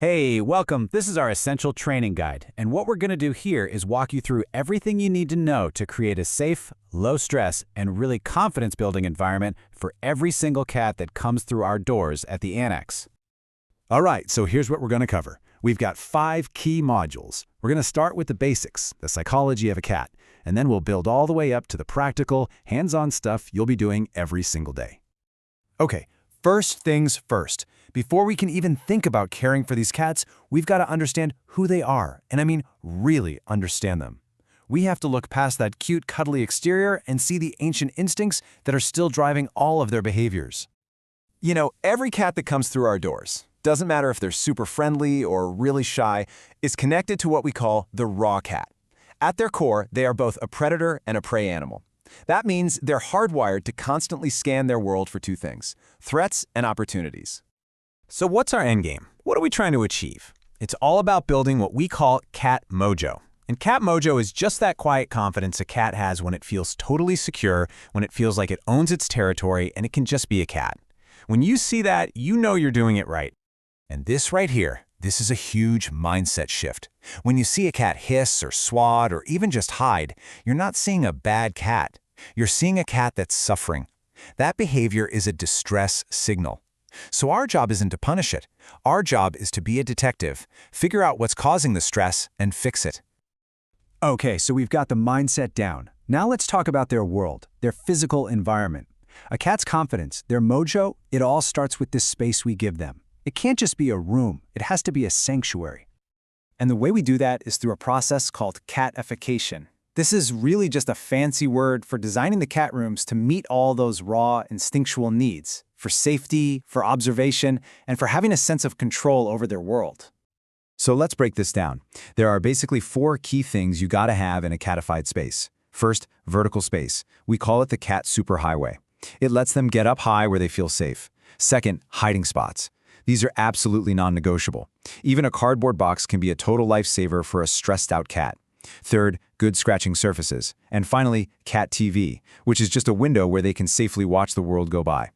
Hey, welcome. This is our essential training guide, and what we're going to do here is walk you through everything you need to know to create a safe, low-stress, and really confidence-building environment for every single cat that comes through our doors at the Annex. All right, so here's what we're going to cover. We've got 5 key modules. We're going to start with the basics, the psychology of a cat, and then we'll build all the way up to the practical, hands-on stuff you'll be doing every single day. Okay, first things first. Before we can even think about caring for these cats, we've got to understand who they are, and I mean really understand them. We have to look past that cute, cuddly exterior and see the ancient instincts that are still driving all of their behaviors. You know, every cat that comes through our doors, doesn't matter if they're super friendly or really shy, is connected to what we call the raw cat. At their core, they are both a predator and a prey animal. That means they're hardwired to constantly scan their world for 2 things: threats and opportunities. So what's our endgame? What are we trying to achieve? It's all about building what we call cat mojo. And cat mojo is just that quiet confidence a cat has when it feels totally secure, when it feels like it owns its territory, and it can just be a cat. When you see that, you know you're doing it right. And this right here, this is a huge mindset shift. When you see a cat hiss or swat or even just hide, you're not seeing a bad cat. You're seeing a cat that's suffering. That behavior is a distress signal. So our job isn't to punish it. Our job is to be a detective, figure out what's causing the stress, and fix it. Okay, so we've got the mindset down. Now let's talk about their world, their physical environment. A cat's confidence, their mojo, it all starts with this space we give them. It can't just be a room, it has to be a sanctuary. And the way we do that is through a process called catification. This is really just a fancy word for designing the cat rooms to meet all those raw, instinctual needs, for safety, for observation, and for having a sense of control over their world. So let's break this down. There are basically 4 key things you gotta have in a catified space. First, vertical space. We call it the cat superhighway. It lets them get up high where they feel safe. Second, hiding spots. These are absolutely non-negotiable. Even a cardboard box can be a total lifesaver for a stressed-out cat. Third, good scratching surfaces. And finally, cat TV, which is just a window where they can safely watch the world go by.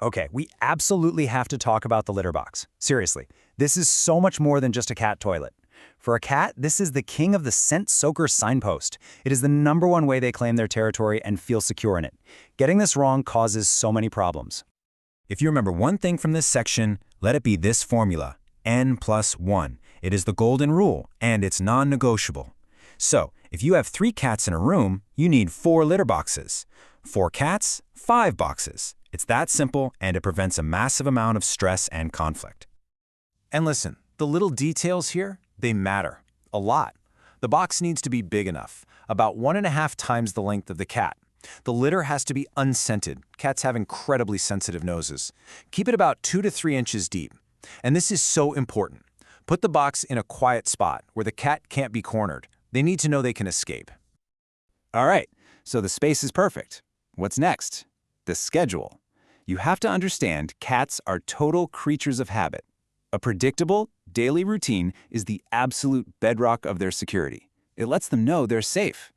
Okay, we absolutely have to talk about the litter box. Seriously, this is so much more than just a cat toilet. For a cat, this is the king of the scent soaker signpost. It is the #1 way they claim their territory and feel secure in it. Getting this wrong causes so many problems. If you remember one thing from this section, let it be this formula, N+1. It is the golden rule, and it's non-negotiable. So, if you have 3 cats in a room, you need 4 litter boxes. 4 cats, 5 boxes. It's that simple, and it prevents a massive amount of stress and conflict. And listen, the little details here, they matter. A lot. The box needs to be big enough, about 1.5 times the length of the cat. The litter has to be unscented. Cats have incredibly sensitive noses. Keep it about 2 to 3 inches deep. And this is so important. Put the box in a quiet spot where the cat can't be cornered. They need to know they can escape. All right, so the space is perfect. What's next? The schedule. You have to understand cats are total creatures of habit. A predictable, daily routine is the absolute bedrock of their security. It lets them know they're safe.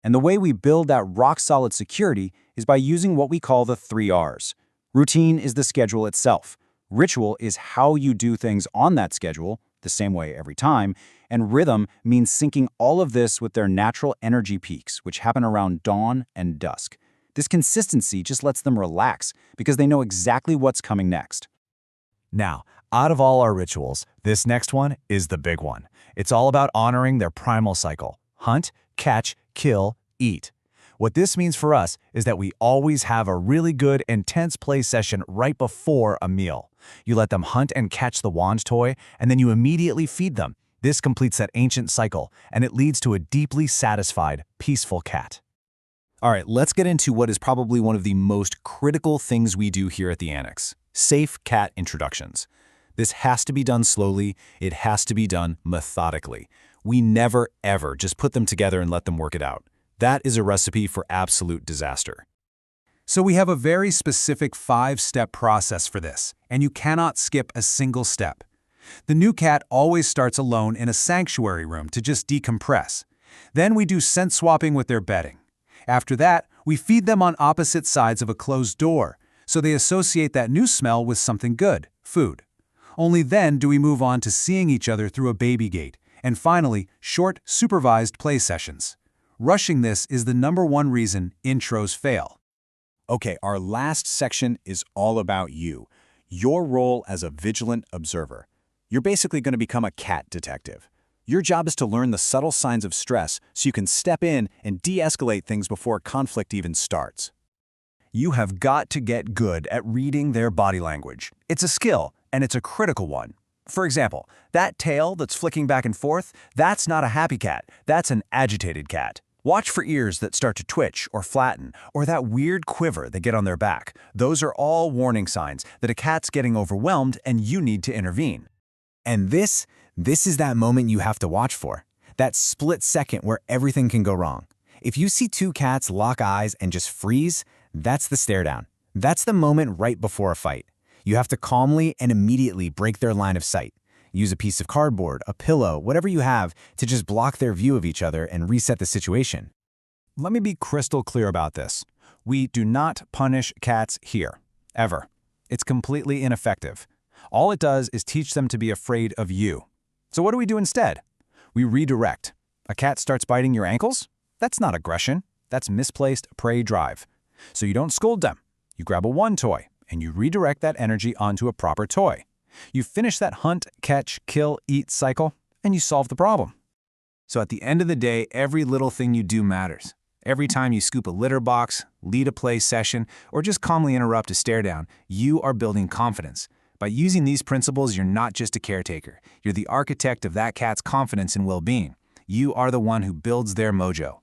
And the way we build that rock-solid security is by using what we call the 3 R's. Routine is the schedule itself. Ritual is how you do things on that schedule, the same way every time, and rhythm means syncing all of this with their natural energy peaks, which happen around dawn and dusk. This consistency just lets them relax because they know exactly what's coming next. Now, out of all our rituals, this next one is the big one. It's all about honoring their primal cycle: hunt, catch, kill, eat. What this means for us is that we always have a really good, intense play session right before a meal. You let them hunt and catch the wand toy, and then you immediately feed them. This completes that ancient cycle, and it leads to a deeply satisfied, peaceful cat. All right, let's get into what is probably one of the most critical things we do here at the Annex: safe cat introductions. This has to be done slowly. It has to be done methodically. We never, ever just put them together and let them work it out. That is a recipe for absolute disaster. So we have a very specific 5-step process for this, and you cannot skip a single step. The new cat always starts alone in a sanctuary room to just decompress. Then we do scent swapping with their bedding. After that, we feed them on opposite sides of a closed door, so they associate that new smell with something good, food. Only then do we move on to seeing each other through a baby gate, and finally, short, supervised play sessions. Rushing this is the #1 reason intros fail. Okay, our last section is all about you. Your role as a vigilant observer. You're basically going to become a cat detective. Your job is to learn the subtle signs of stress so you can step in and de-escalate things before conflict even starts. You have got to get good at reading their body language. It's a skill, and it's a critical one. For example, that tail that's flicking back and forth, that's not a happy cat, that's an agitated cat. Watch for ears that start to twitch or flatten, or that weird quiver they get on their back. Those are all warning signs that a cat's getting overwhelmed and you need to intervene. And this is that moment you have to watch for. That split second where everything can go wrong. If you see two cats lock eyes and just freeze, that's the stare down. That's the moment right before a fight. You have to calmly and immediately break their line of sight. Use a piece of cardboard, a pillow, whatever you have to just block their view of each other and reset the situation. Let me be crystal clear about this. We do not punish cats here, ever. It's completely ineffective. All it does is teach them to be afraid of you. So what do we do instead? We redirect. A cat starts biting your ankles? That's not aggression. That's misplaced prey drive. So you don't scold them. You grab a one toy, and you redirect that energy onto a proper toy. You finish that hunt, catch, kill, eat cycle, and you solve the problem. So at the end of the day, every little thing you do matters. Every time you scoop a litter box, lead a play session, or just calmly interrupt a stare down, you are building confidence. By using these principles, you're not just a caretaker. You're the architect of that cat's confidence and well-being. You are the one who builds their mojo.